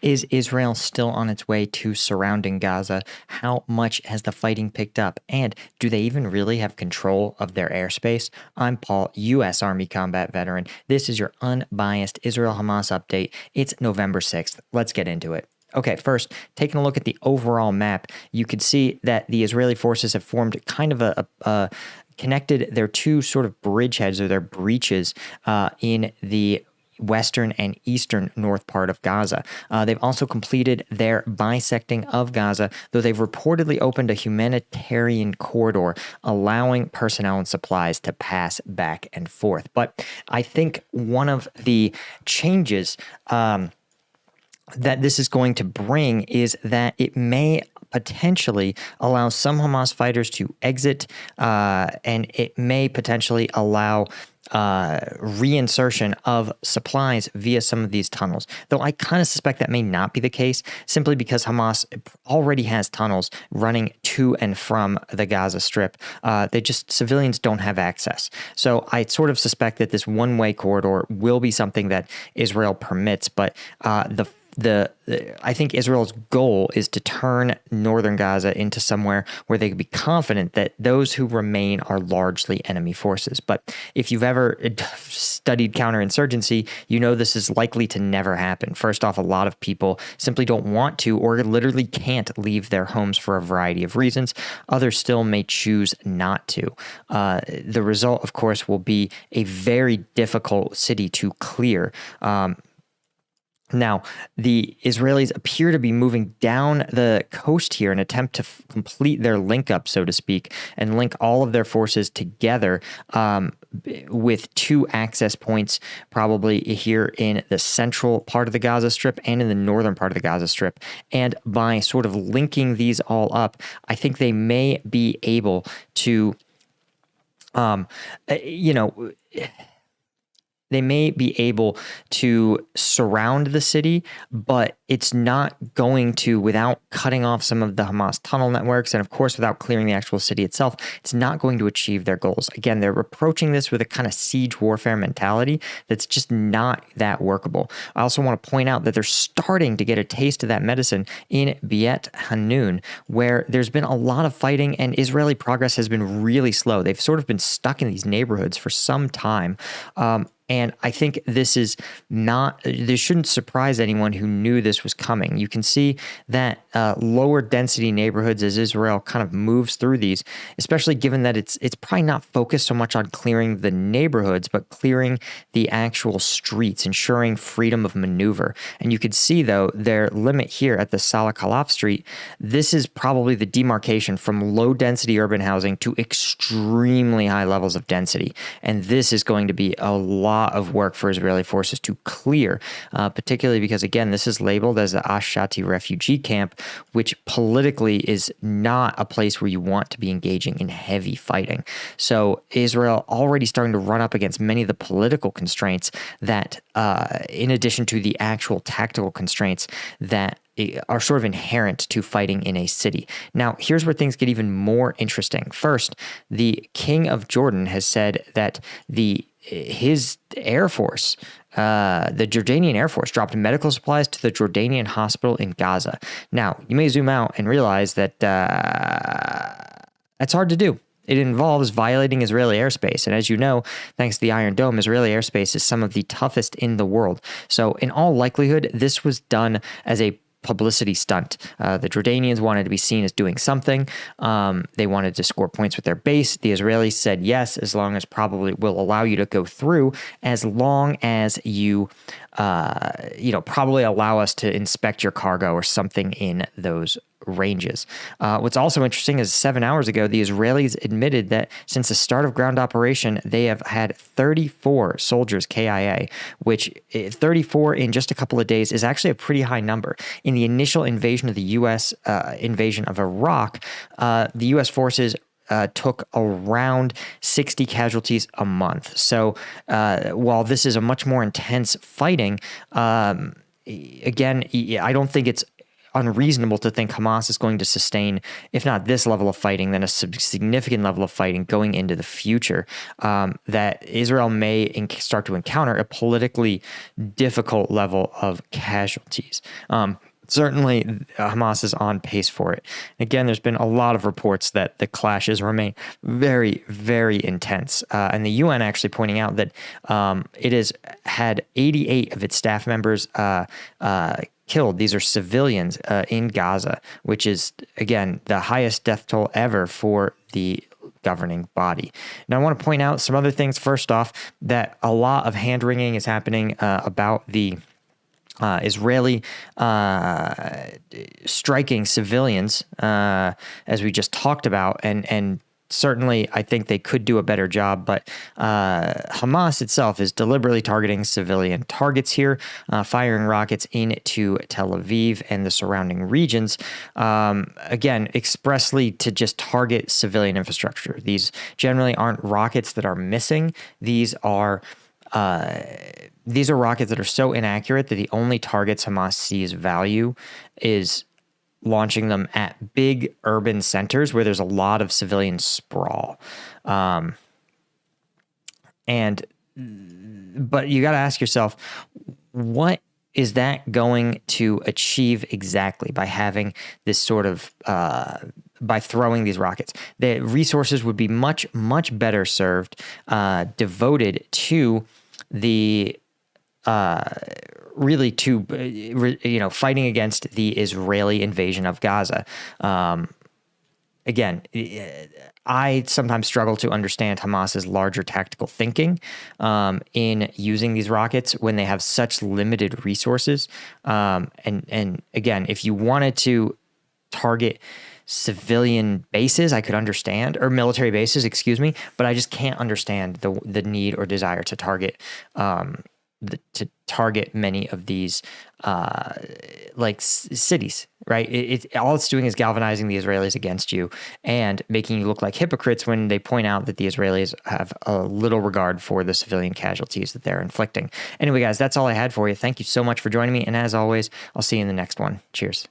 Is Israel still on its way to surrounding Gaza? How much has the fighting picked up? And do they even really have control of their airspace? I'm Paul, U.S. Army combat veteran. This is your unbiased Israel-Hamas update. It's November 6th. Let's get into it. Okay, first, taking a look at the overall map, you could see that the Israeli forces have formed kind of a connected their two sort of bridgeheads or their breaches in the western and eastern north part of Gaza. They've also completed their bisecting of Gaza, though they've reportedly opened a humanitarian corridor, allowing personnel and supplies to pass back and forth. But I think one of the changes that this is going to bring is that it may potentially allow some Hamas fighters to exit, and it may potentially allow reinsertion of supplies via some of these tunnels. Though I kind of suspect that may not be the case, simply because Hamas already has tunnels running to and from the Gaza Strip. Civilians don't have access. So I sort of suspect that this one-way corridor will be something that Israel permits, but I think Israel's goal is to turn northern Gaza into somewhere where they can be confident that those who remain are largely enemy forces. But if you've ever studied counterinsurgency, you know this is likely to never happen. First off, a lot of people simply don't want to or literally can't leave their homes for a variety of reasons. Others still may choose not to. The result, of course, will be a very difficult city to clear. Now, the Israelis appear to be moving down the coast here in an attempt to complete their link up, so to speak, and link all of their forces together with two access points, probably here in the central part of the Gaza Strip and in the northern part of the Gaza Strip. And by sort of linking these all up, I think they may be able to, they may be able to surround the city, but it's not going to, without cutting off some of the Hamas tunnel networks, and of course, without clearing the actual city itself, it's not going to achieve their goals. Again, they're approaching this with a kind of siege warfare mentality that's just not that workable. I also want to point out that they're starting to get a taste of that medicine in Beit Hanoun, where there's been a lot of fighting and Israeli progress has been really slow. They've sort of been stuck in these neighborhoods for some time. And I think this shouldn't surprise anyone who knew this was coming. You can see that lower density neighborhoods as Israel kind of moves through these, especially given that it's probably not focused so much on clearing the neighborhoods, but clearing the actual streets, ensuring freedom of maneuver. And you could see, though, their limit here at the Salah Khalaf Street, this is probably the demarcation from low density urban housing to extremely high levels of density. And this is going to be a lot of work for Israeli forces to clear, particularly because, again, this is labeled as the Ashati refugee camp, which politically is not a place where you want to be engaging in heavy fighting. So Israel already starting to run up against many of the political constraints that, in addition to the actual tactical constraints that are sort of inherent to fighting in a city. Now, here's where things get even more interesting. First, the King of Jordan has said that his Air Force, the Jordanian Air Force, dropped medical supplies to the Jordanian hospital in Gaza. Now, you may zoom out and realize that that's hard to do. It involves violating Israeli airspace. And as you know, thanks to the Iron Dome, Israeli airspace is some of the toughest in the world. So in all likelihood, this was done as a publicity stunt. The Jordanians wanted to be seen as doing something. They wanted to score points with their base. The Israelis said yes, as long as probably will allow you to go through, as long as you, probably allow us to inspect your cargo or something in those ranges. What's also interesting is 7 hours ago, the Israelis admitted that since the start of ground operation, they have had 34 soldiers KIA, which 34 in just a couple of days is actually a pretty high number. In the initial invasion of the U.S. Invasion of Iraq, the U.S. forces took around 60 casualties a month. So while this is a much more intense fighting, again, I don't think it's unreasonable to think Hamas is going to sustain, if not this level of fighting, then a significant level of fighting going into the future. That Israel may start to encounter a politically difficult level of casualties. Certainly, Hamas is on pace for it. Again, there's been a lot of reports that the clashes remain very, very intense. And the UN actually pointing out that it has had 88 of its staff members killed. These are civilians in Gaza, which is, again, the highest death toll ever for the governing body. Now, I want to point out some other things. First off, that a lot of hand-wringing is happening about the Israeli striking civilians, as we just talked about, and certainly I think they could do a better job, but Hamas itself is deliberately targeting civilian targets here, firing rockets into Tel Aviv and the surrounding regions, again, expressly to just target civilian infrastructure. These generally aren't rockets that are missing. These are rockets that are so inaccurate that the only targets Hamas sees value is launching them at big urban centers where there's a lot of civilian sprawl. But you got to ask yourself, what is that going to achieve exactly by having this sort of by throwing these rockets? The resources would be much, much better served, devoted to the really to fighting against the Israeli invasion of Gaza. Again, I sometimes struggle to understand Hamas's larger tactical thinking in using these rockets when they have such limited resources. And again, if you wanted to target civilian bases, I could understand, or military bases, excuse me, but I just can't understand the need or desire to target many of these cities, right? All it's doing is galvanizing the Israelis against you and making you look like hypocrites when they point out that the Israelis have a little regard for the civilian casualties that they're inflicting. Anyway, guys, that's all I had for you. Thank you so much for joining me. And as always, I'll see you in the next one. Cheers.